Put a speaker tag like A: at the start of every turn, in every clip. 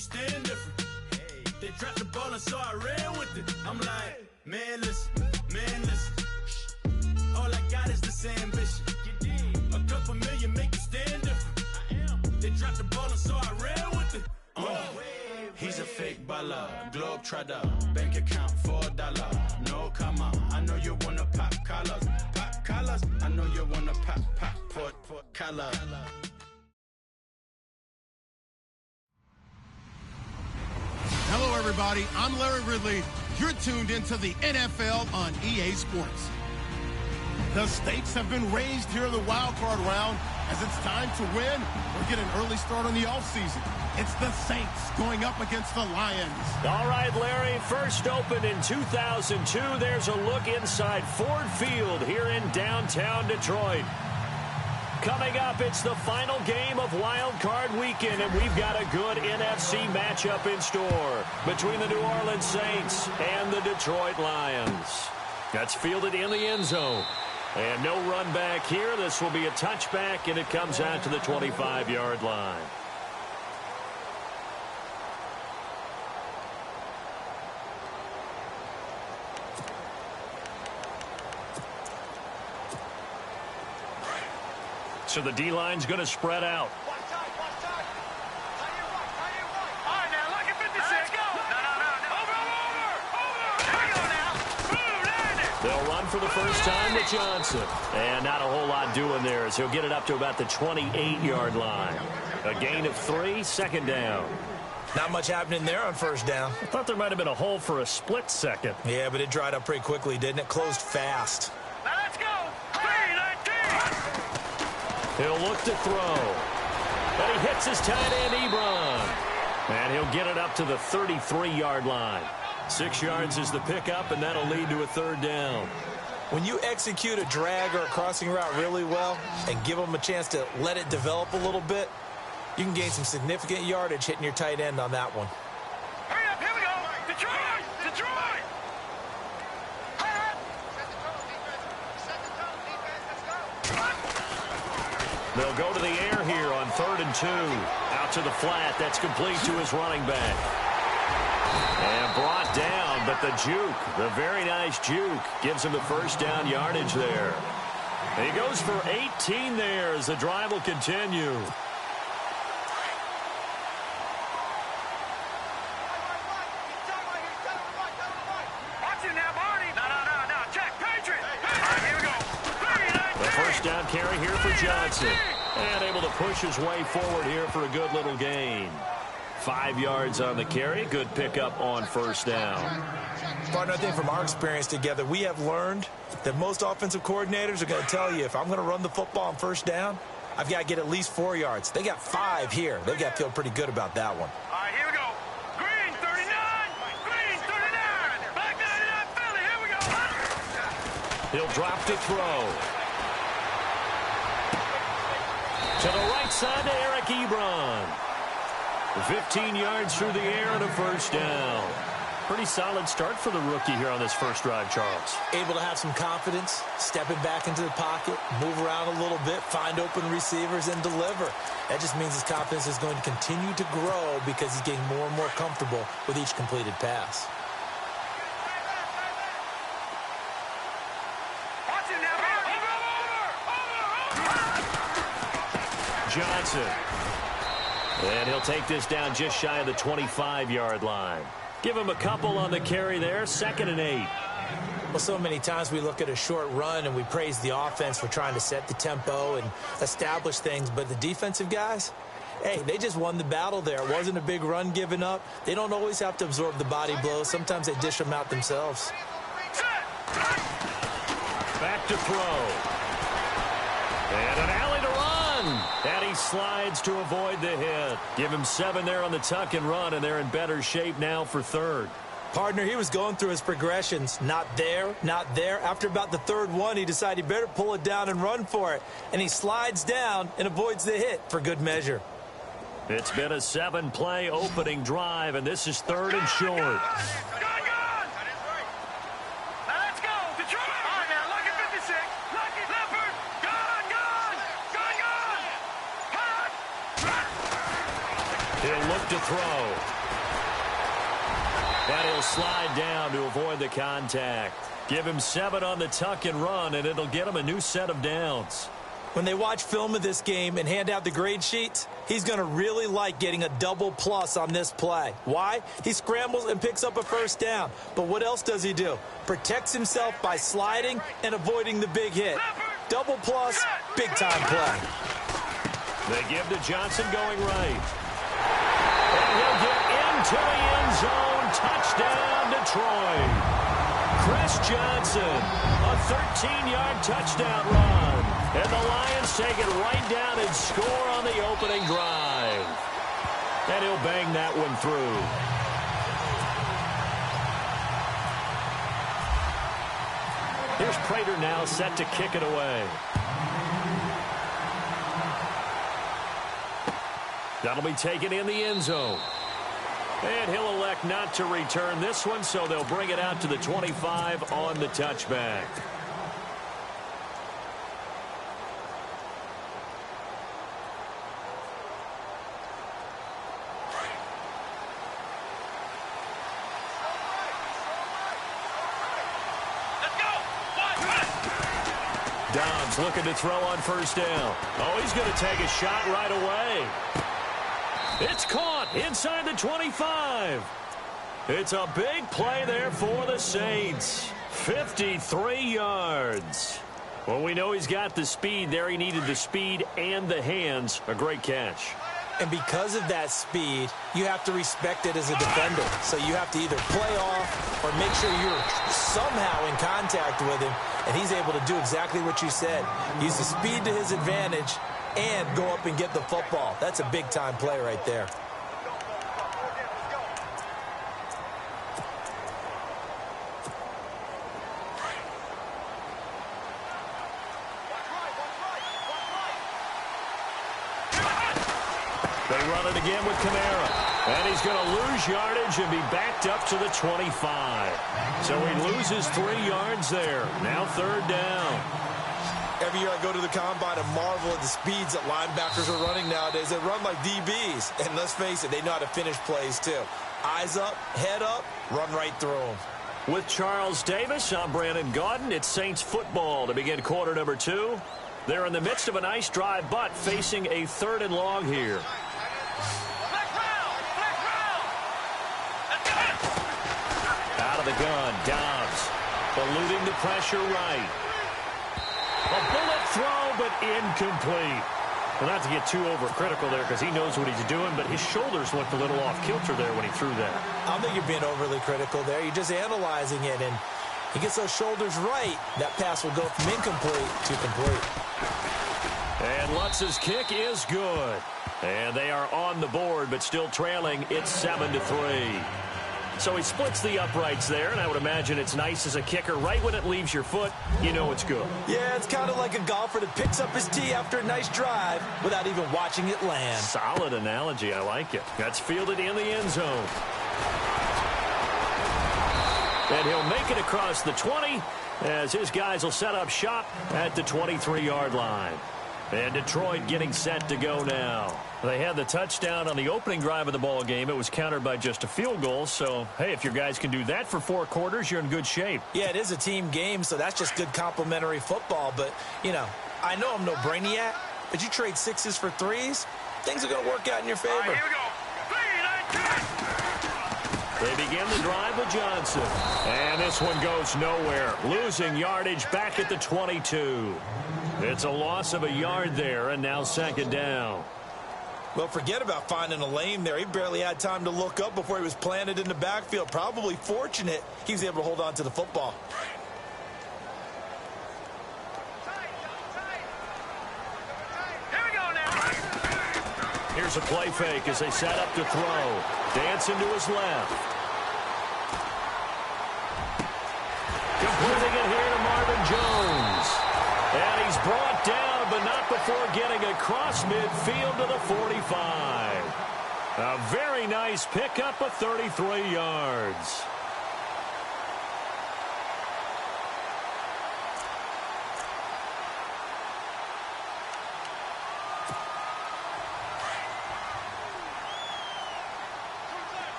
A: you stand different. They dropped the ball and so I ran with it. I'm like, man, listen. All I got is this ambition. A couple million make you stand different. They dropped the ball and so I ran with it. He's a fake baller, globe trotter, bank account $4. No, come on, I know you wanna pop collars. Pop collars, I know you wanna pop collar.
B: Hello, everybody. I'm Larry Ridley. You're tuned into the NFL on EA Sports. The stakes have been raised here in the wild card round as it's time to win or get an early start on the offseason. It's the Saints going up against the Lions.
C: All right, Larry, first opened in 2002. There's a look inside Ford Field here in downtown Detroit. Coming up, it's the final game of Wild Card Weekend, and we've got a good NFC matchup in store between the New Orleans Saints and the Detroit Lions. That's fielded in the end zone. And no run back here. This will be a touchback, and it comes out to the 25-yard line. So the D-line's going to spread out. They'll run for the first time with Johnson. And not a whole lot doing there as he'll get it up to about the 28-yard line. A gain of 3, second down.
D: Not much happening there on first down.
C: I thought there might have been a hole for a split second.
D: Yeah, but it dried up pretty quickly, didn't it? Closed fast.
E: Now let's go. 3-19.
C: He'll look to throw. But he hits his tight end, Ebron. And he'll get it up to the 33-yard line. 6 yards is the pickup, and that'll lead to a third down.
D: When you execute a drag or a crossing route really well and give them a chance to let it develop a little bit, you can gain some significant yardage hitting your tight end on that one.
E: Hurry up, here we go. Detroit! Detroit!
C: They'll go to the air here on 3rd and 2. Out to the flat. That's complete to his running back. And brought down, but the juke, the very nice juke, gives him the first down yardage there. And he goes for 18 there as the drive will continue. Down carry here for Johnson. And able to push his way forward here for a good little gain. 5 yards on the carry. Good pickup on first down.
D: Partner, I think from our experience together, we have learned that most offensive coordinators are going to tell you, if I'm going to run the football on first down, I've got to get at least 4 yards. They got 5 here. They've got to feel pretty good about that one.
E: All right, here we go. Green, 39. Green, 39. Back 99, Philly. Here we go.
C: He'll drop to throw. To the right side to Eric Ebron. 15 yards through the air and a first down. Pretty solid start for the rookie here on this first drive, Charles.
D: Able to have some confidence, stepping back into the pocket, move around a little bit, find open receivers, and deliver. That just means his confidence is going to continue to grow because he's getting more and more comfortable with each completed pass.
C: Johnson. And he'll take this down just shy of the 25-yard line. Give him a couple on the carry there. 2nd and 8.
D: Well, so many times we look at a short run and we praise the offense for trying to set the tempo and establish things. But the defensive guys, hey, they just won the battle there. It wasn't a big run given up. They don't always have to absorb the body blows. Sometimes they dish them out themselves.
C: Back to throw. And an alley to run. And he slides to avoid the hit. Give him 7 there on the tuck and run, and they're in better shape now for 3rd.
D: Partner, he was going through his progressions. Not there, not there. After about the 3rd one, he decided he better pull it down and run for it. And he slides down and avoids the hit for good measure.
C: It's been a 7-play opening drive, and this is 3rd and short. He'll look to throw. And he'll slide down to avoid the contact. Give him 7 on the tuck and run, and it'll get him a new set of downs.
D: When they watch film of this game and hand out the grade sheets, he's going to really like getting a double plus on this play. Why? He scrambles and picks up a first down. But what else does he do? Protects himself by sliding and avoiding the big hit. Double plus, big-time play.
C: They give to Johnson going right. And he'll get into the end zone. Touchdown, Detroit. Chris Johnson, a 13-yard touchdown run. And the Lions take it right down and score on the opening drive. And he'll bang that one through. Here's Prater now set to kick it away. That'll be taken in the end zone. And he'll elect not to return this one, so they'll bring it out to the 25 on the touchback. Dobbs looking to throw on first down. Oh, he's going to take a shot right away. It's caught inside the 25. It's a big play there for the Saints. 53 yards. Well, we know he's got the speed there. He needed the speed and the hands. A great catch.
D: And because of that speed, you have to respect it as a defender. So you have to either play off or make sure you're somehow in contact with him. And he's able to do exactly what you said. Use the speed to his advantage and go up and get the football. That's a big-time play right there.
C: They run it again with Kamara. And he's going to lose yardage and be backed up to the 25. So he loses 3 yards there. Now third down.
D: Every year I go to the combine and marvel at the speeds that linebackers are running nowadays. They run like DBs. And let's face it, they know how to finish plays too. Eyes up, head up, run right through them.
C: With Charles Davis, I'm Brandon Gaudin. It's Saints football to begin quarter number 2. They're in the midst of a nice drive, but facing a 3rd and long here. Out of the gun, Dobbs eluding the pressure right. A bullet throw, but incomplete. Well, not to get too overcritical there because he knows what he's doing, but his shoulders looked a little off kilter there when he threw that.
D: I don't think you're being overly critical there. You're just analyzing it, and he gets those shoulders right. That pass will go from incomplete to complete.
C: And Lutz's kick is good. And they are on the board, but still trailing. It's 7-3. So he splits the uprights there, and I would imagine it's nice as a kicker. Right when it leaves your foot, you know it's good.
D: Yeah, it's kind of like a golfer that picks up his tee after a nice drive without even watching it land.
C: Solid analogy. I like it. That's fielded in the end zone. And he'll make it across the 20 as his guys will set up shop at the 23-yard line. And Detroit getting set to go now. They had the touchdown on the opening drive of the ball game. It was countered by just a field goal. So, hey, if your guys can do that for 4 quarters, you're in good shape.
D: Yeah, it is a team game, so that's just good complimentary football. But, you know, I know I'm no brainiac, but you trade 6s for 3s, things are going to work out in your favor.
E: All right, here we go. 3, 9, 10.
C: They begin the drive with Johnson. And this one goes nowhere. Losing yardage back at the 22. It's a loss of a yard there, and now 2nd down.
D: Well, forget about finding a lane there. He barely had time to look up before he was planted in the backfield. Probably fortunate he was able to hold on to the football.
E: Here we go now.
C: Here's a play fake as they set up to throw. Dancing to his left. Completing it here to Marvin Jones. And he's brought down, but not before getting across midfield to the 45. A very nice pickup of 33 yards.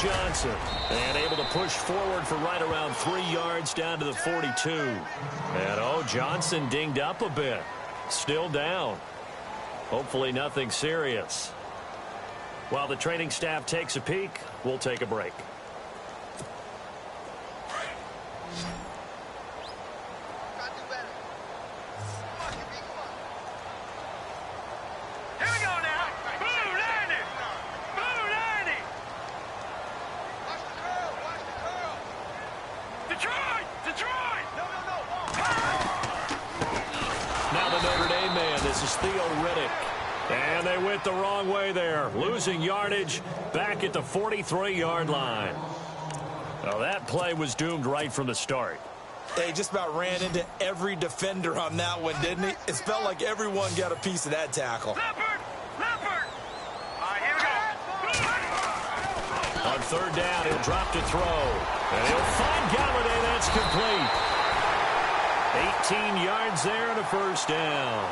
C: Johnson. And able to push forward for right around 3 yards down to the 42. And, Johnson dinged up a bit. Still down. Hopefully nothing serious. While the training staff takes a peek, we'll take a break.
E: Here we go now. Bootz2azzez. Bootz2azzez. Watch the curl. Watch the curl. Detroit. Detroit. No.
C: Now the Notre Dame man. This is Theo Riddick. And they went the wrong way there. Losing yardage back at the 43-yard line. Now that play was doomed right from the start.
D: They just about ran into every defender on that one, didn't he? It felt like everyone got a piece of that tackle.
E: Leopard. Leopard. All right, here we go.
C: On third down, he'll drop to throw. And he'll find Galladay. That's complete. 18 yards there and a first down.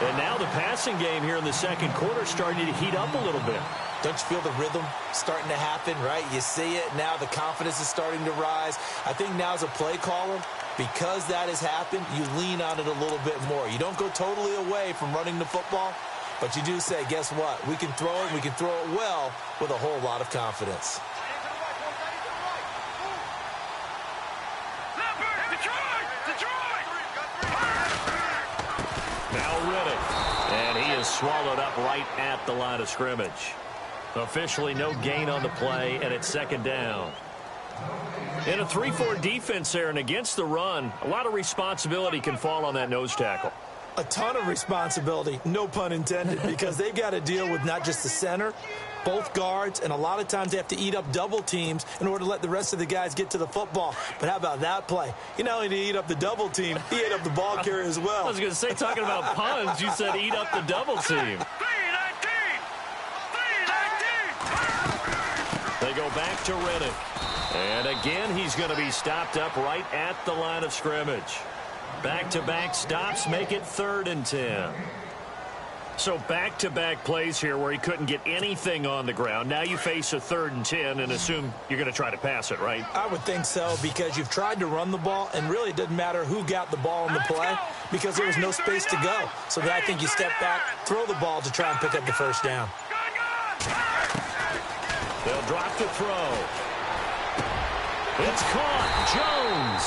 C: And now the passing game here in the second quarter starting to heat up a little bit.
D: Don't you feel the rhythm starting to happen, right? You see it. Now the confidence is starting to rise. I think now as a play caller, because that has happened, you lean on it a little bit more. You don't go totally away from running the football, but you do say, guess what? We can throw it. We can throw it well with a whole lot of confidence.
C: Now Riddick, and he is swallowed up right at the line of scrimmage. Officially no gain on the play, and it's second down. In a 3-4 defense there and against the run, a lot of responsibility can fall on that nose tackle.
D: A ton of responsibility, no pun intended, because they've got to deal with not just the center, both guards, and a lot of times they have to eat up double teams in order to let the rest of the guys get to the football. But how about that play? He not only did he eat up the double team, he ate up the ball carrier as well.
C: I was going to say, talking about puns, you said eat up the double team. They go back to Riddick. And again, he's going to be stopped up right at the line of scrimmage. Back-to-back stops make it 3rd and 10. So back-to-back plays here where he couldn't get anything on the ground. Now you face a 3rd and 10 and assume you're going to try to pass it, right?
D: I would think so, because you've tried to run the ball, and really it doesn't matter who got the ball in the play because there was no space to go. So then I think you step back, throw the ball to try and pick up the first down.
C: They'll drop to throw. It's caught. Jones.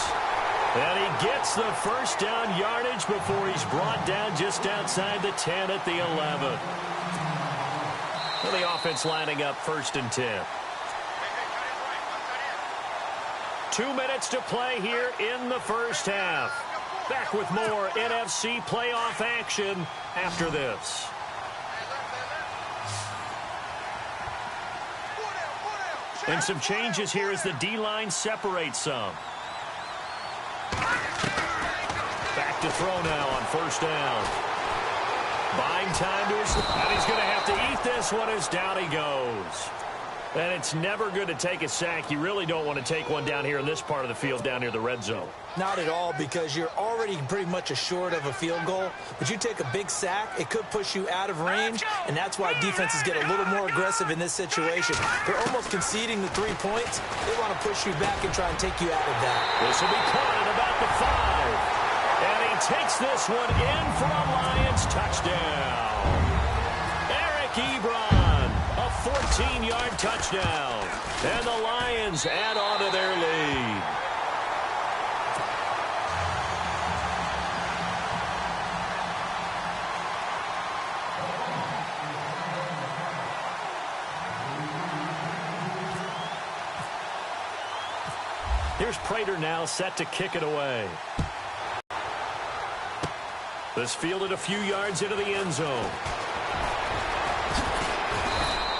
C: And he gets the first down yardage before he's brought down just outside the 10 at the 11. Well, the offense lining up 1st and 10. 2 minutes to play here in the first half. Back with more NFC playoff action after this. And some changes here as the D-line separates some. Back to throw now on 1st down. Buying time to his... And he's going to have to eat this one as down he goes. And it's never good to take a sack. You really don't want to take one down here in this part of the field down near the red zone.
D: Not at all, because you're already pretty much assured of a field goal. But you take a big sack, it could push you out of range, and that's why defenses get a little more aggressive in this situation. They're almost conceding the 3 points. They want to push you back and try and take you out of that.
C: This will be caught at about the 5. And he takes this one in for a Lions touchdown. Eric Ebron, a 14-yard touchdown. And the Lions add on to their lead. Here's Prater now set to kick it away. This fielded a few yards into the end zone.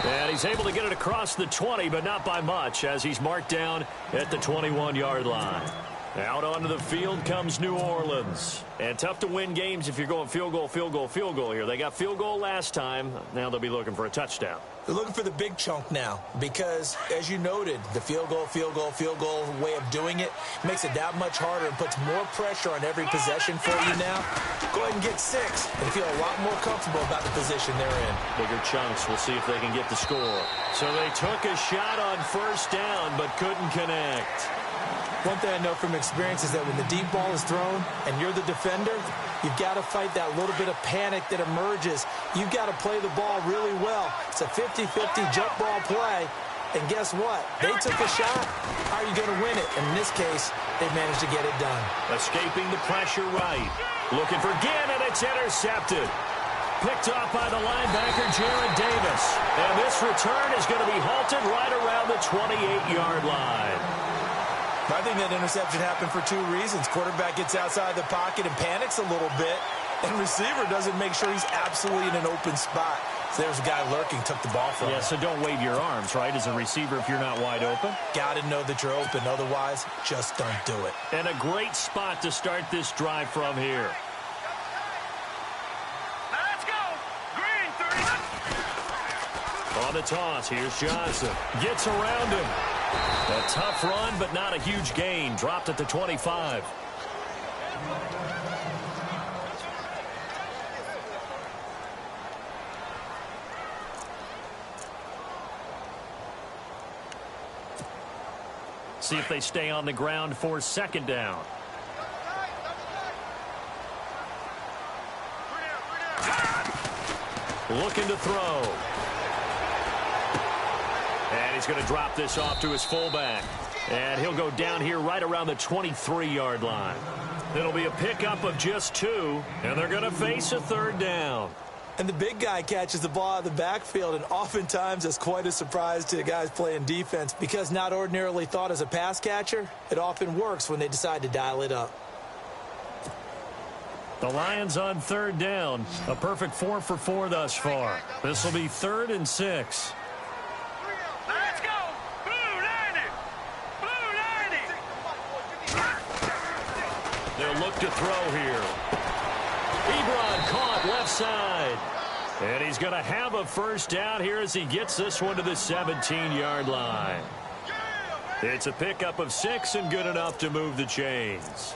C: And he's able to get it across the 20, but not by much, as he's marked down at the 21-yard line. Out onto the field comes New Orleans. And tough to win games if you're going field goal, field goal, field goal here. They got field goal last time. Now they'll be looking for a touchdown.
D: They're looking for the big chunk now because, as you noted, the field goal way of doing it makes it that much harder and puts more pressure on every possession for you now. Go ahead and get 6 and feel a lot more comfortable about the position they're in.
C: Bigger chunks. We'll see if they can get the score. So they took a shot on first down but couldn't connect.
D: One thing I know from experience is that when the deep ball is thrown and you're the defender, you've got to fight that little bit of panic that emerges. You've got to play the ball really well. It's a 50-50 jump ball play. And guess what? They took a shot. How are you going to win it? And in this case, they managed to get it done.
C: Escaping the pressure right. Looking for Ginn, and it's intercepted. Picked off by the linebacker, Jared Davis. And this return is going to be halted right around the 28-yard line.
D: I think that interception happened for 2 reasons. Quarterback gets outside the pocket and panics a little bit, and receiver doesn't make sure he's absolutely in an open spot. So there's a guy lurking, took the ball from him.
C: Yeah, so don't wave your arms, right, as a receiver if you're not wide open.
D: Got to know that you're open. Otherwise, just don't do it.
C: And a great spot to start this drive from here.
E: Let's go. Green 30.
C: On the toss, here's Johnson. Gets around him. A tough run, but not a huge gain. Dropped at the 25. See if they stay on the ground for second down. Looking to throw. And he's going to drop this off to his fullback. And he'll go down here right around the 23-yard line. It'll be a pickup of just 2, and they're going to face a third down.
D: And the big guy catches the ball out of the backfield, and oftentimes it's quite a surprise to the guys playing defense because not ordinarily thought as a pass catcher, it often works when they decide to dial it up.
C: The Lions on third down. A perfect 4 for 4 thus far. This will be 3rd and 6.
E: Let's go. Blue 90. Blue 90.
C: They'll look to throw here. Ebron caught left side. And he's going to have a first down here as he gets this one to the 17-yard line. It's a pickup of 6 and good enough to move the chains.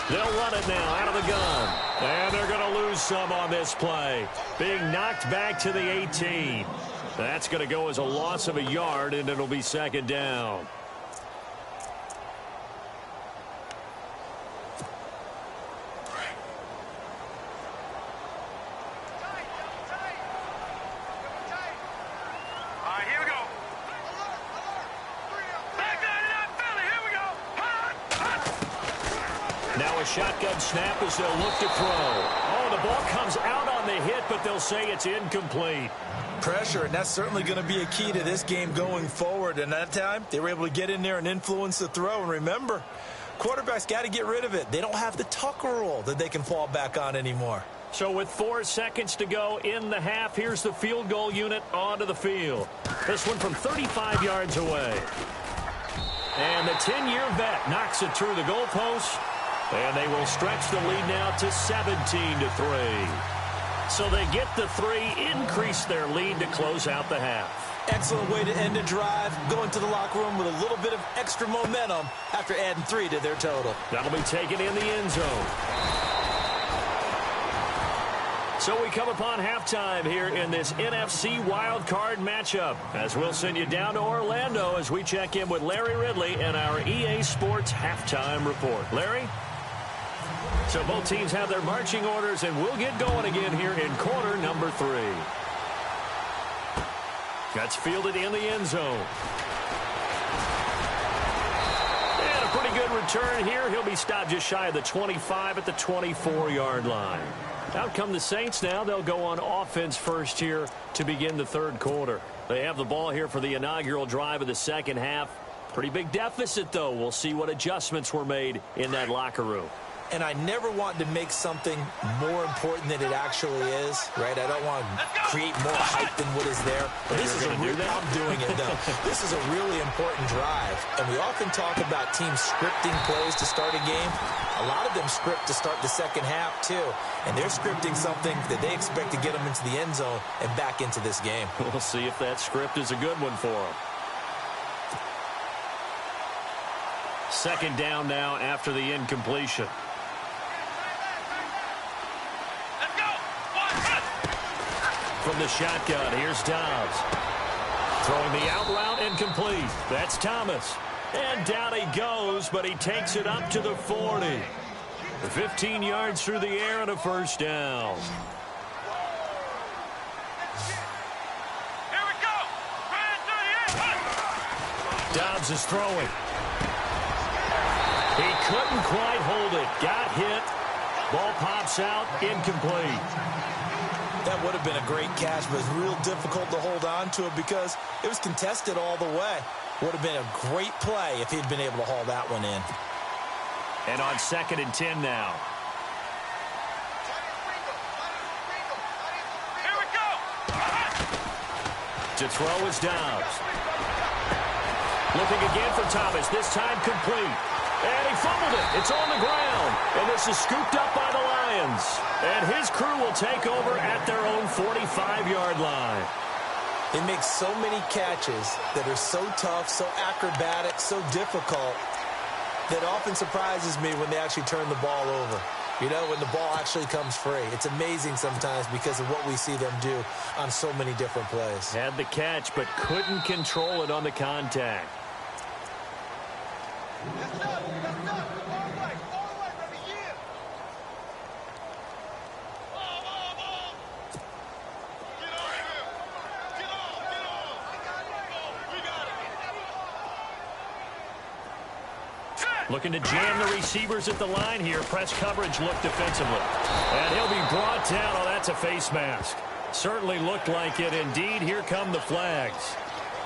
C: They'll run it now out of the gun. And they're going to lose some on this play. Being knocked back to the 18. That's going to go as a loss of a yard, and it'll be second down. Shotgun snap as they'll look to throw. Oh, the ball comes out on the hit, but they'll say it's incomplete.
D: Pressure, and that's certainly going to be a key to this game going forward. And that time, they were able to get in there and influence the throw. And remember, quarterbacks got to get rid of it. They don't have the Tucker rule that they can fall back on anymore.
C: So with 4 seconds to go in the half, here's the field goal unit onto the field. This one from 35 yards away. And the 10-year vet knocks it through the goalpost. And they will stretch the lead now to 17-3. So they get the 3, increase their lead to close out the half.
D: Excellent way to end a drive, going to the locker room with a little bit of extra momentum after adding 3 to their total.
C: That'll be taken in the end zone. So we come upon halftime here in this NFC wildcard matchup, as we'll send you down to Orlando as we check in with Larry Ridley and our EA Sports halftime report. Larry? So both teams have their marching orders, and we'll get going again here in quarter number 3. That's fielded in the end zone. And a pretty good return here. He'll be stopped just shy of the 25 at the 24-yard line. Out come the Saints now. They'll go on offense first here to begin the third quarter. They have the ball here for the inaugural drive of the second half. Pretty big deficit, though. We'll see what adjustments were made in that locker room.
D: And I never want to make something more important than it actually is, right? I don't want to create more hype than what is there. But this is I'm doing it, though. This is a really important drive. And we often talk about teams scripting plays to start a game. A lot of them script to start the second half, too. And they're scripting something that they expect to get them into the end zone and back into this game.
C: We'll see if that script is a good one for them. Second down now after the incompletion. From the shotgun, here's Dobbs. Throwing the out route incomplete. That's Thomas. And down he goes, but he takes it up to the 40. 15 yards through the air and a first down.
E: Here we go.
C: Dobbs is throwing. He couldn't quite hold it. Got hit. Ball pops out, incomplete.
D: That would have been a great catch, but it's real difficult to hold on to it because it was contested all the way. Would have been a great play if he'd been able to haul that one in.
C: And on 2nd and 10 now.
E: Here we go.
C: To throw is Dobbs. Looking again for Thomas, this time complete. And he fumbled it. It's on the ground. And this is scooped up by the Lions. And his crew will take over at their own 45-yard line.
D: They make so many catches that are so tough, so acrobatic, so difficult, that often surprises me when they actually turn the ball over. You know, when the ball actually comes free. It's amazing sometimes because of what we see them do on so many different plays.
C: Had the catch, but couldn't control it on the contact. Looking to jam the receivers at the line here. Press coverage look defensively. And he'll be brought down. Oh, that's a face mask. Certainly looked like it. Indeed, here come the flags.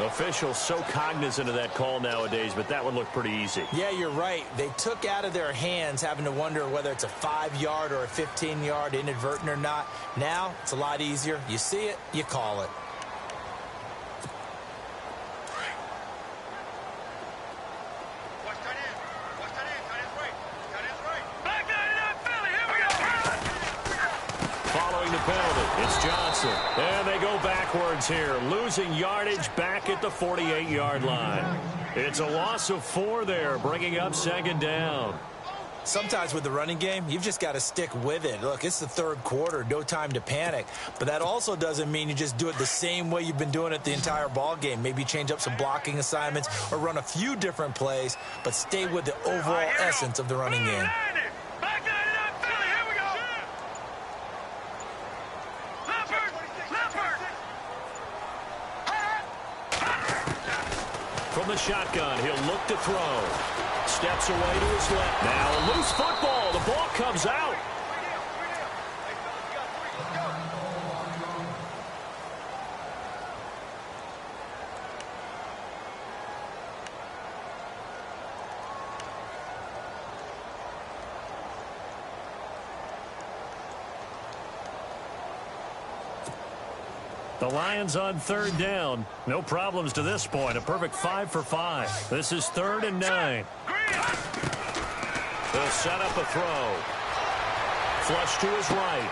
C: Officials so cognizant of that call nowadays, but that one looked pretty easy.
D: Yeah, you're right. They took out of their hands having to wonder whether it's a 5-yard or a 15-yard inadvertent or not. Now, it's a lot easier. You see it, you call it.
C: It's Johnson. And they go backwards here, losing yardage back at the 48-yard line. It's a loss of 4 there, bringing up 2nd down.
D: Sometimes with the running game, you've just got to stick with it. Look, it's the 3rd quarter, no time to panic. But that also doesn't mean you just do it the same way you've been doing it the entire ball game. Maybe change up some blocking assignments or run a few different plays, but stay with the overall essence of the running game.
C: From the shotgun, he'll look to throw. Steps away to his left. Now a loose football. The ball comes out. The Lions on 3rd down. No problems to this point. A perfect 5 for 5. This is 3rd and 9. They'll set up a throw. Flush to his right.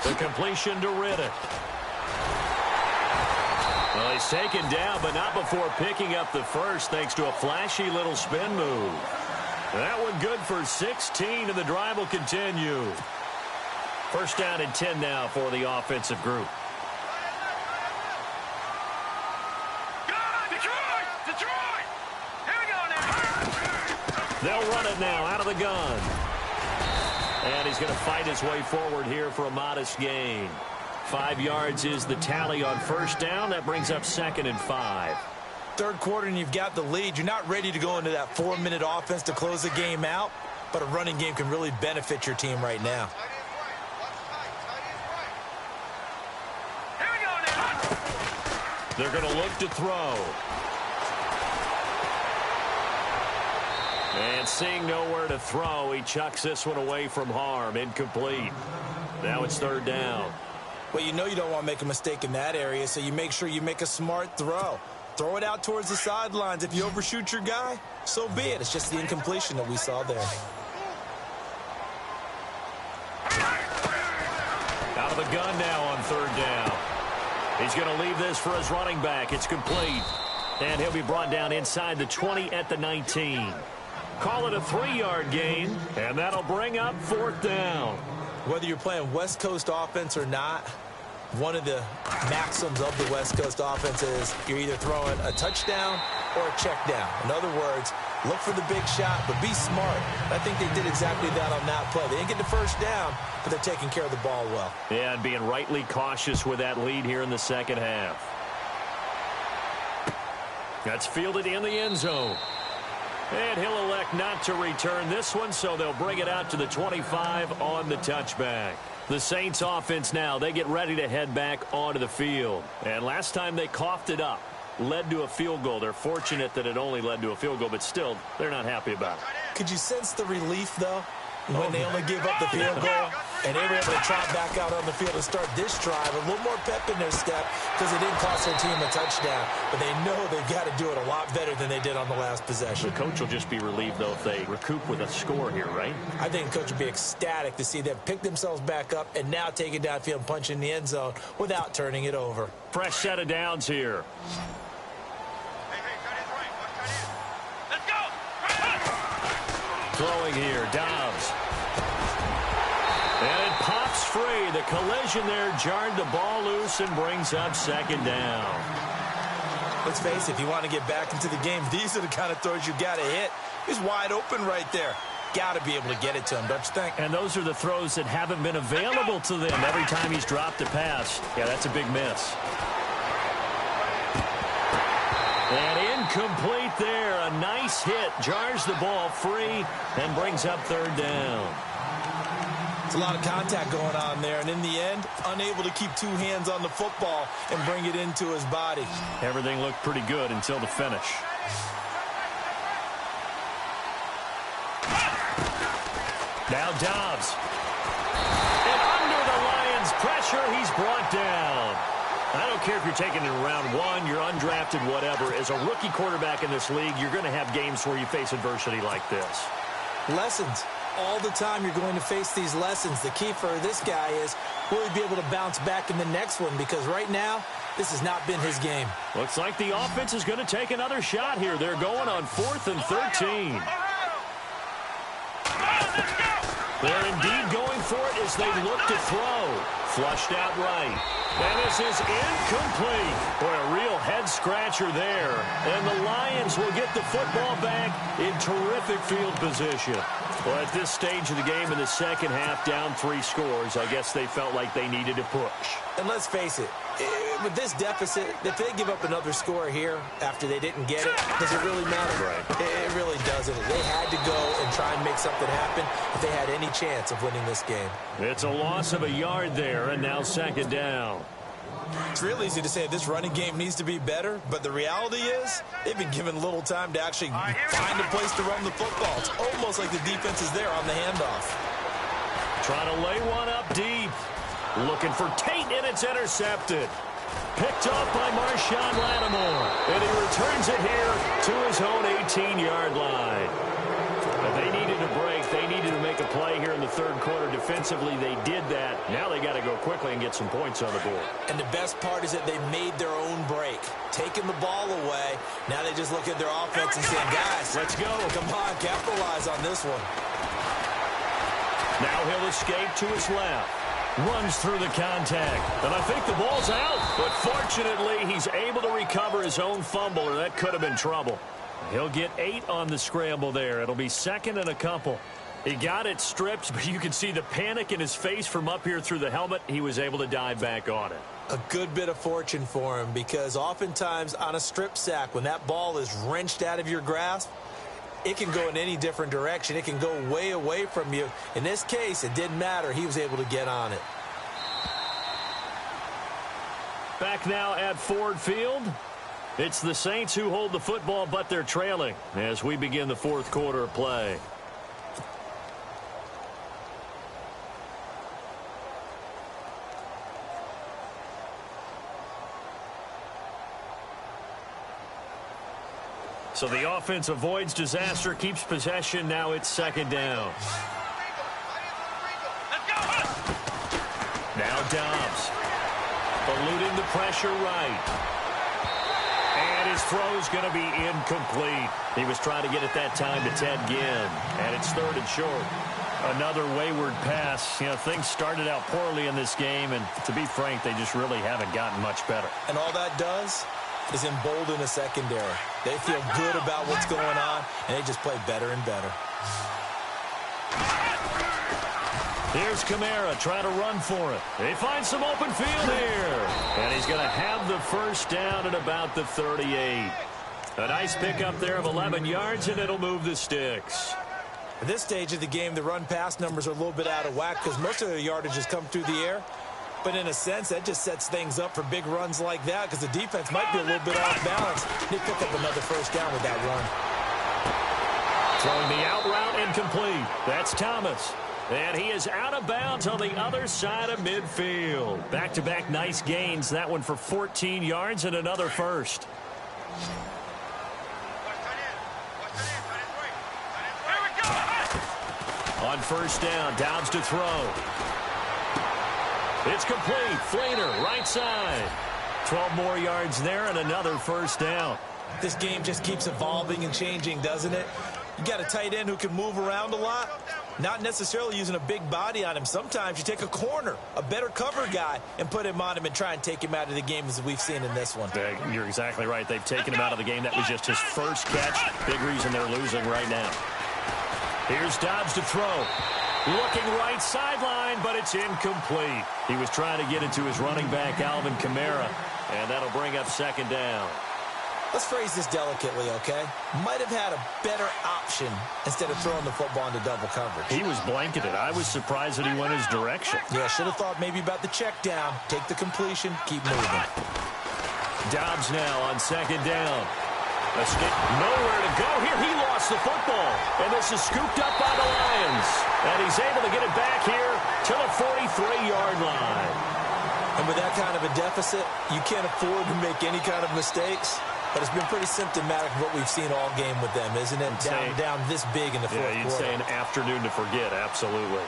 C: The completion to Riddick. Well, he's taken down, but not before picking up the first thanks to a flashy little spin move. That one good for 16, and the drive will continue. 1st down and 10 now for the offensive group. They'll run it now out of the gun. And he's going to fight his way forward here for a modest gain. 5 yards is the tally on 1st down. That brings up 2nd and 5.
D: 3rd quarter and you've got the lead. You're not ready to go into that 4-minute offense to close the game out, but a running game can really benefit your team right now.
C: They're going to look to throw. And seeing nowhere to throw, he chucks this one away from harm. Incomplete. Now it's third down.
D: Well, you know you don't want to make a mistake in that area, so you make sure you make a smart throw. Throw it out towards the sidelines. If you overshoot your guy, so be it. It's just the incompletion that we saw there.
C: Out of the gun now on third down. He's going to leave this for his running back. It's complete. And he'll be brought down inside the 20 at the 19. Call it a 3-yard gain, and that'll bring up fourth down.
D: Whether you're playing West Coast offense or not, one of the maxims of the West Coast offense is you're either throwing a touchdown or a check down. In other words, look for the big shot, but be smart. I think they did exactly that on that play. They didn't get the first down, but they're taking care of the ball well.
C: Yeah, and being rightly cautious with that lead here in the second half. That's fielded in the end zone. And he'll elect not to return this one, so they'll bring it out to the 25 on the touchback. The Saints offense now, they get ready to head back onto the field. And last time they coughed it up, led to a field goal. They're fortunate that it only led to a field goal, but still, they're not happy about it.
D: Could you sense the relief, though, when they only gave up the field goal and they were able to trot back out on the field and start this drive? A little more pep in their step because it didn't cost their team a touchdown, but they know they've got to do it a lot better than they did on the last possession.
C: The coach will just be relieved, though, if they recoup with a score here, right?
D: I think the coach would be ecstatic to see them pick themselves back up and now take it downfield and punch in the end zone without turning it over.
C: Fresh set of downs here. Throwing here, Dobbs. And it pops free. The collision there jarred the ball loose and brings up second down.
D: Let's face it, if you want to get back into the game, these are the kind of throws you got to hit. He's wide open right there. Got to be able to get it to him, don't you think?
C: And those are the throws that haven't been available to them every time he's dropped a pass. Yeah, that's a big miss. And incomplete there. A nice hit. Jars the ball free and brings up third down.
D: It's a lot of contact going on there. And in the end, unable to keep two hands on the football and bring it into his body.
C: Everything looked pretty good until the finish. Now Dobbs. And under the Lions' pressure, he's brought down. I don't care if you're taking it in round one, you're undrafted, whatever. As a rookie quarterback in this league, you're going to have games where you face adversity like this.
D: Lessons. All the time you're going to face these lessons. The key for this guy is, will he be able to bounce back in the next one? Because right now, this has not been his game.
C: Looks like the offense is going to take another shot here. They're going on 4th and 13. They're indeed going for it as they look to throw. Flushed out right. And this is incomplete. Boy, a real head-scratcher there. And the Lions will get the football back in terrific field position. Well, at this stage of the game in the second half, down 3 scores, I guess they felt like they needed to push.
D: And let's face it, with this deficit, if they give up another score here after they didn't get it, does it really matter?
C: Right.
D: It really doesn't. They had to go and try and make something happen if they had any chance of winning this game.
C: It's a loss of a yard there, and now second down.
D: It's real easy to say this running game needs to be better, but the reality is they've been given little time to actually find a place to run the football. It's almost like the defense is there on the handoff.
C: Trying to lay one up deep. Looking for Tate, and it's intercepted. Picked up by Marshawn Lattimore. And he returns it here to his own 18-yard line. But they needed a break. They needed to make a play here in the third quarter. Defensively, they did that. Now they got to go quickly and get some points on the board.
D: And the best part is that they made their own break. Taking the ball away. Now they just look at their offense and saying, guys, let's go. Come on, capitalize on this one.
C: Now he'll escape to his left. Runs through the contact. And I think the ball's out. But fortunately, he's able to recover his own fumble, or that could have been trouble. He'll get 8 on the scramble there. It'll be second and a couple. He got it stripped, but you can see the panic in his face from up here through the helmet. He was able to dive back on it.
D: A good bit of fortune for him, because oftentimes on a strip sack, when that ball is wrenched out of your grasp, it can go in any different direction. It can go way away from you. In this case, it didn't matter. He was able to get on it.
C: Back now at Ford Field. It's the Saints who hold the football, but they're trailing as we begin the fourth quarter of play. So the offense avoids disaster, keeps possession. Now it's second down. Now Dobbs, eluding the pressure right. And his throw's going to be incomplete. He was trying to get it that time to Ted Ginn. And it's third and short. Another wayward pass. You know, things started out poorly in this game, and to be frank, they just really haven't gotten much better.
D: And all that does is embolden the secondary. They feel good about what's going on, and they just play better and better.
C: Here's Kamara trying to run for it. They find some open field here. And he's going to have the first down at about the 38. A nice pickup there of 11 yards, and it'll move the sticks.
D: At this stage of the game, the run-pass numbers are a little bit out of whack because most of the yardage has come through the air. But in a sense, that just sets things up for big runs like that because the defense might be a little bit off balance. They pick up another first down with that run.
C: Throwing the out route incomplete. That's Thomas. And he is out of bounds on the other side of midfield. Back-to-back nice gains. That one for 14 yards and another first. On first down, Dobbs to throw. It's complete. Flater, right side. 12 more yards there and another first down.
D: This game just keeps evolving and changing, doesn't it? You got a tight end who can move around a lot. Not necessarily using a big body on him. Sometimes you take a corner, a better cover guy, and put him on him and try and take him out of the game as we've seen in this one.
C: You're exactly right. They've taken him out of the game. That was just his first catch. Big reason they're losing right now. Here's Dobbs to throw. Looking right sideline, but it's incomplete. He was trying to get it to his running back, Alvin Kamara, and that'll bring up second down.
D: Let's phrase this delicately, okay? Might have had a better option instead of throwing the football into double coverage.
C: He was blanketed. I was surprised that he went his direction.
D: Yeah, should have thought maybe about the check down. Take the completion, keep moving.
C: Dobbs now on second down. Escape. Nowhere to go here. He lost the football. And this is scooped up by the Lions. And he's able to get it back here to the 43-yard line.
D: And with that kind of a deficit, you can't afford to make any kind of mistakes. But it's been pretty symptomatic of what we've seen all game with them, isn't it? Down this big in the fourth quarter.
C: Yeah, you'd say an afternoon to forget. Absolutely.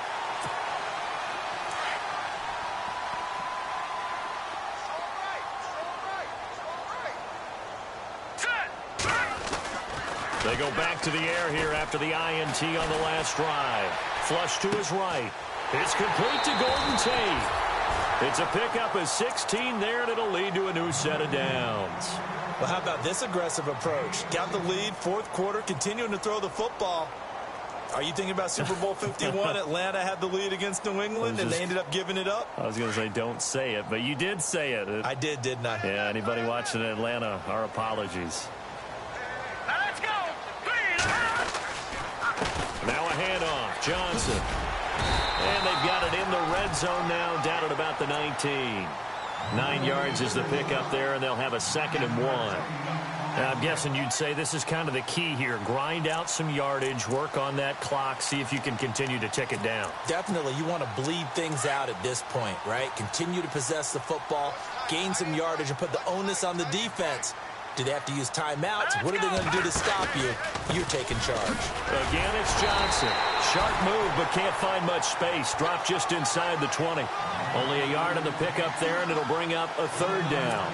C: They go back to the air here after the INT on the last drive. Flush to his right. It's complete to Golden Tate. It's a pickup of 16 there, and it'll lead to a new set of downs.
D: Well, how about this aggressive approach? Got the lead, fourth quarter, continuing to throw the football. Are you thinking about Super Bowl 51? Atlanta had the lead against New England, and they ended up giving it up?
C: I was going to say don't say it, but you did say it.
D: I did, didn't I?
C: Yeah, anybody watching Atlanta, our apologies.
E: Let's go!
C: Now a handoff. Johnson. And they've got it in the red zone now, down at about the 19. 9 yards is the pickup there, and they'll have a 2nd and 1. Now, I'm guessing you'd say this is kind of the key here. Grind out some yardage, work on that clock, see if you can continue to tick it down.
D: Definitely. You want to bleed things out at this point, right? Continue to possess the football, gain some yardage, and put the onus on the defense. Do they have to use timeouts? What are they going to do to stop you? You're taking charge.
C: Again, it's Johnson. Sharp move, but can't find much space. Dropped just inside the 20. Only a yard on the pickup there, and it'll bring up a 3rd down.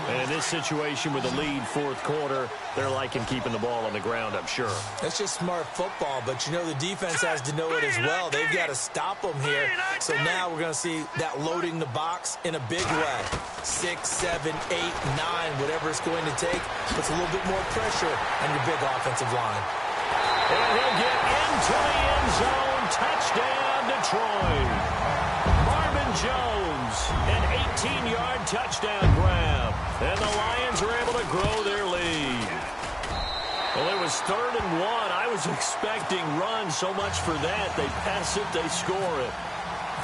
C: And in this situation with the lead fourth quarter, they're liking keeping the ball on the ground, I'm sure.
D: That's just smart football, but you know the defense has to know it as well. They've got to stop them here. So now we're going to see that loading the box in a big way. 6, 7, 8, 9, whatever it's going to take, puts a little bit more pressure on your big offensive line.
C: And he'll get into the end zone. Touchdown, Detroit. Marvin Jones, an 18-yard touchdown grab. And the Lions are able to grow their lead. Well, it was 3rd and 1. I was expecting runs so much for that. They pass it, they score it.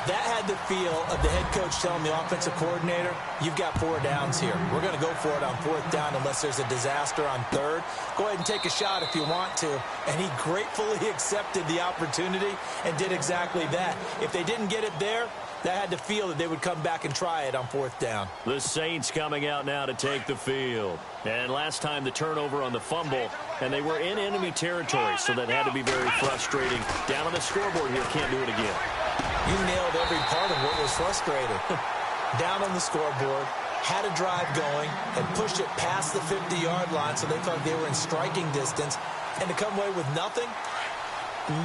D: That had the feel of the head coach telling the offensive coordinator, you've got 4 downs here. We're going to go for it on 4th down unless there's a disaster on 3rd. Go ahead and take a shot if you want to. And he gratefully accepted the opportunity and did exactly that. If they didn't get it there, that had to feel that they would come back and try it on 4th down.
C: The Saints coming out now to take the field. And last time the turnover on the fumble, and they were in enemy territory, so that had to be very frustrating. Down on the scoreboard here, can't do it again.
D: You nailed every part of what was frustrating. Down on the scoreboard, had a drive going, and pushed it past the 50-yard line so they felt they were in striking distance, and to come away with nothing,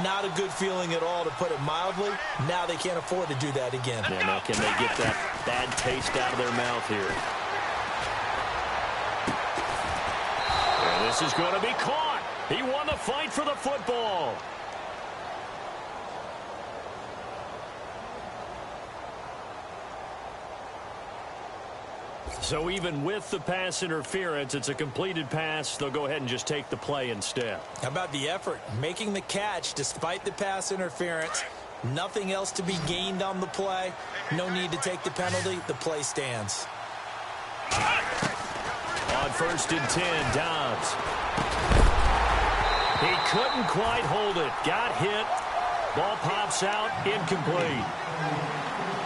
D: not a good feeling at all, to put it mildly. Now they can't afford to do that again.
C: Yeah, now can they get that bad taste out of their mouth here? And this is going to be caught. He won the fight for the football. So even with the pass interference, it's a completed pass. They'll go ahead and just take the play instead.
D: How about the effort? Making the catch despite the pass interference. Nothing else to be gained on the play. No need to take the penalty. The play stands.
C: On 1st and 10, Dobbs. He couldn't quite hold it. Got hit. Ball pops out. Incomplete.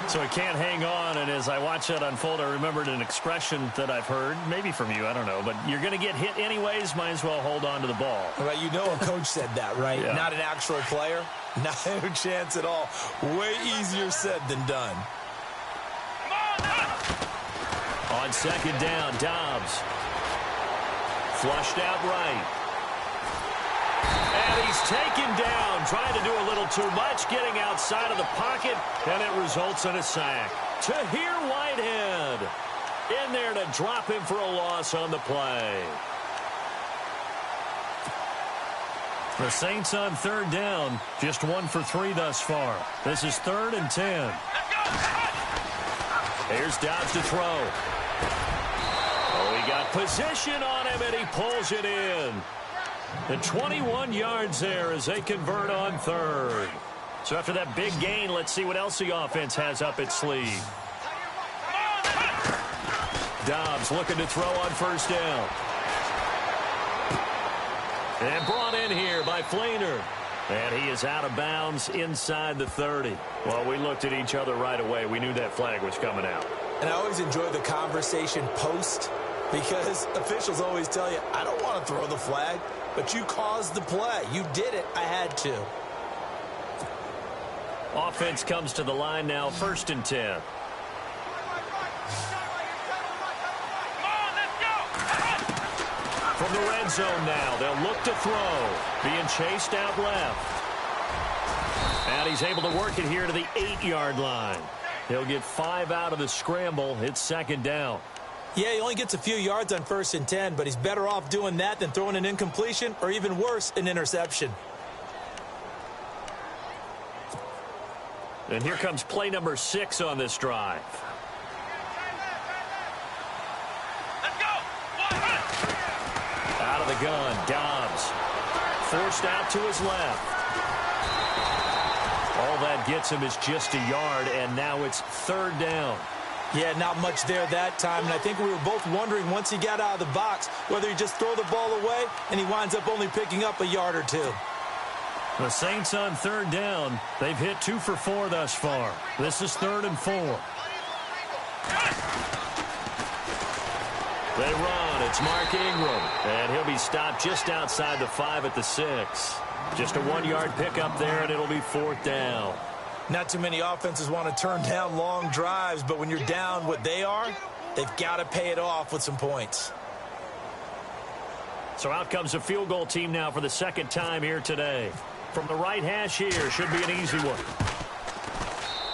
C: So he can't hang on, and as I watch that unfold, I remembered an expression that I've heard, maybe from you, I don't know, but you're going to get hit anyways, might as well hold on to the ball.
D: Well, you know a coach said that, right?
C: Yeah.
D: Not an actual player. Not a chance at all. Way easier said than done.
C: On 2nd down, Dobbs. Flushed out right. And he's taken down, trying to do a little too much, getting outside of the pocket, and it results in a sack. Tahir Whitehead in there to drop him for a loss on the play. The Saints on 3rd down, just 1 for 3 thus far. This is 3rd and 10. Here's Dobbs to throw. Oh, he got position on him, and he pulls it in. And 21 yards there as they convert on 3rd. So after that big gain, let's see what else the offense has up its sleeve. Dobbs looking to throw on 1st down. And brought in here by Flainer. And he is out of bounds inside the 30. Well, we looked at each other right away. We knew that flag was coming out.
D: And I always enjoy the conversation post, because officials always tell you, I don't want to throw the flag, but you caused the play. You did it. I had to.
C: Offense comes to the line now, 1st and 10. From the red zone now, they'll look to throw. Being chased out left. And he's able to work it here to the 8-yard line. He'll get 5 out of the scramble. It's 2nd down.
D: Yeah, he only gets a few yards on 1st and 10, but he's better off doing that than throwing an incompletion, or even worse, an interception.
C: And here comes play number 6 on this drive. Out of the gun, Dobbs. Forced out to his left. All that gets him is just a yard, and now it's 3rd down.
D: Yeah, not much there that time, and I think we were both wondering once he got out of the box whether he'd just throw the ball away, and he winds up only picking up a yard or 2.
C: The Saints on 3rd down. They've hit 2 for 4 thus far. This is 3rd and 4. They run. It's Mark Ingram, and he'll be stopped just outside the 5 at the 6. Just a 1-yard pickup there, and it'll be 4th down.
D: Not too many offenses want to turn down long drives, but when you're down what they are, they've got to pay it off with some points.
C: So out comes a field goal team now for the 2nd time here today. From the right hash here, should be an easy one.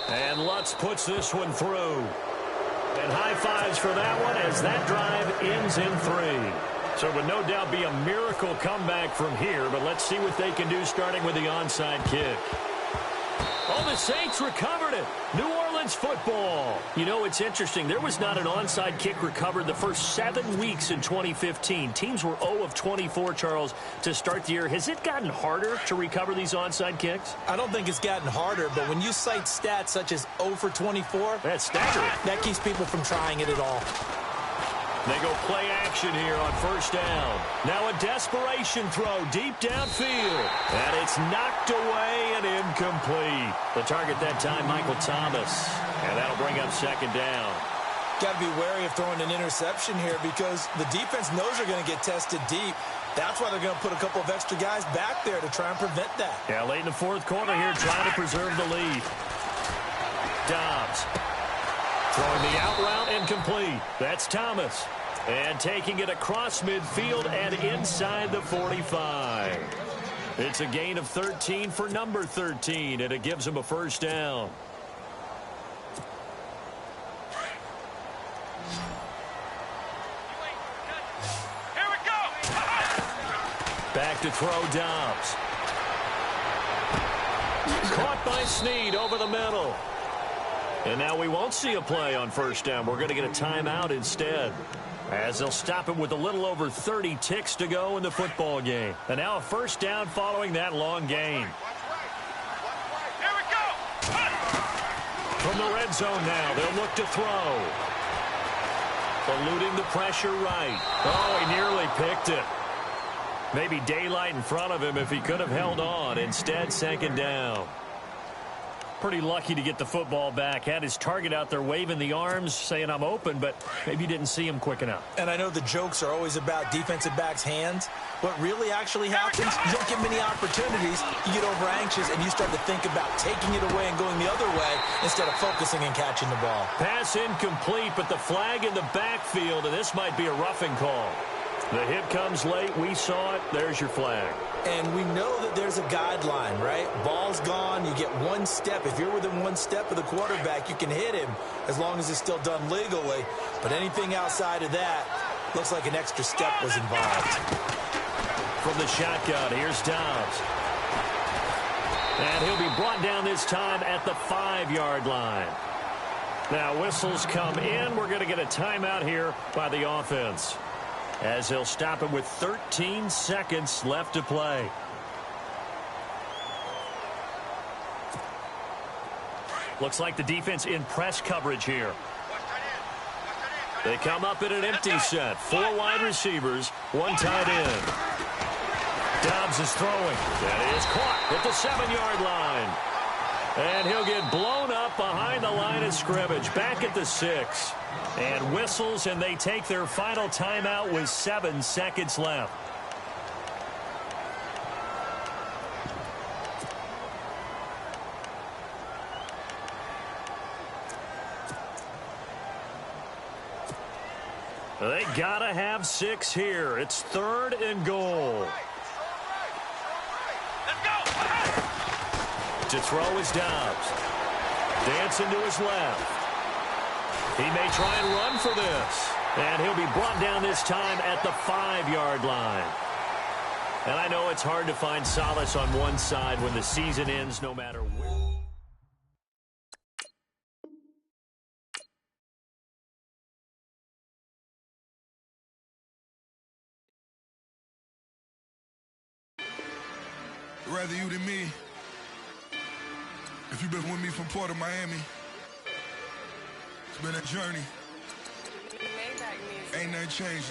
C: And Lutz puts this one through. And high fives for that one as that drive ends in 3. So it would no doubt be a miracle comeback from here, but let's see what they can do starting with the onside kick. Oh, the Saints recovered it. New Orleans Giants football. You know, it's interesting. There was not an onside kick recovered the first 7 weeks in 2015. Teams were 0 of 24, Charles, to start the year. Has it gotten harder to recover these onside kicks?
D: I don't think it's gotten harder, but when you cite stats such as 0 for 24,
C: that's staggering.
D: That keeps people from trying it at all.
C: They go play action here on first down. Now a desperation throw deep downfield. And it's knocked away and incomplete. The target that time, Michael Thomas. And that'll bring up second down.
D: Got to be wary of throwing an interception here because the defense knows they're going to get tested deep. That's why they're going to put a couple of extra guys back there to try and prevent that.
C: Yeah, late in the fourth quarter here, trying to preserve the lead. Dobbs throwing the out route and complete. That's Thomas. And taking it across midfield and inside the 45. It's a gain of 13 for number 13, and it gives him a first down.
E: Here we go.
C: Back to throw Dobbs. Caught by Snead over the middle. And now we won't see a play on first down. We're going to get a timeout instead, as they'll stop it with a little over 30 ticks to go in the football game. And now a first down following that long gain.
E: Here we go.
C: From the red zone now, they'll look to throw. Eluding the pressure right. Oh, he nearly picked it. Maybe daylight in front of him if he could have held on. Instead, second down. Pretty lucky to get the football back. Had his target out there waving the arms, saying I'm open, but maybe didn't see him quick enough.
D: And I know the jokes are always about defensive backs' hands. What really actually happens, you don't get many opportunities. You get over anxious and you start to think about taking it away and going the other way instead of focusing and catching the ball.
C: Pass incomplete, but the flag in the backfield, and this might be a roughing call. The hit comes late. We saw it. There's your flag.
D: And we know that there's a guideline, right? Ball's gone. You get one step. If you're within one step of the quarterback, you can hit him as long as it's still done legally. But anything outside of that, looks like an extra step was involved.
C: From the shotgun, here's Dobbs. And he'll be brought down this time at the 5-yard line. Now whistles come in. We're going to get a timeout here by the offense, as he'll stop it with 13 seconds left to play. Looks like the defense in press coverage here. They come up in an empty set. 4 wide receivers, 1 tight end. Dobbs is throwing. That is caught at the 7-yard line. And he'll get blown up behind the line of scrimmage, back at the 6. And whistles, and they take their final timeout with 7 seconds left. They gotta have 6 here. It's 3rd and goal.
E: Let's go.
C: To throw is Dobbs. Dancing to his left. He may try and run for this. And he'll be brought down this time at the 5-yard line. And I know it's hard to find solace on one side when the season ends, no matter where.
F: Rather you than me. If you've been with me from Port of Miami, it's been a journey. Ain't nothing changed.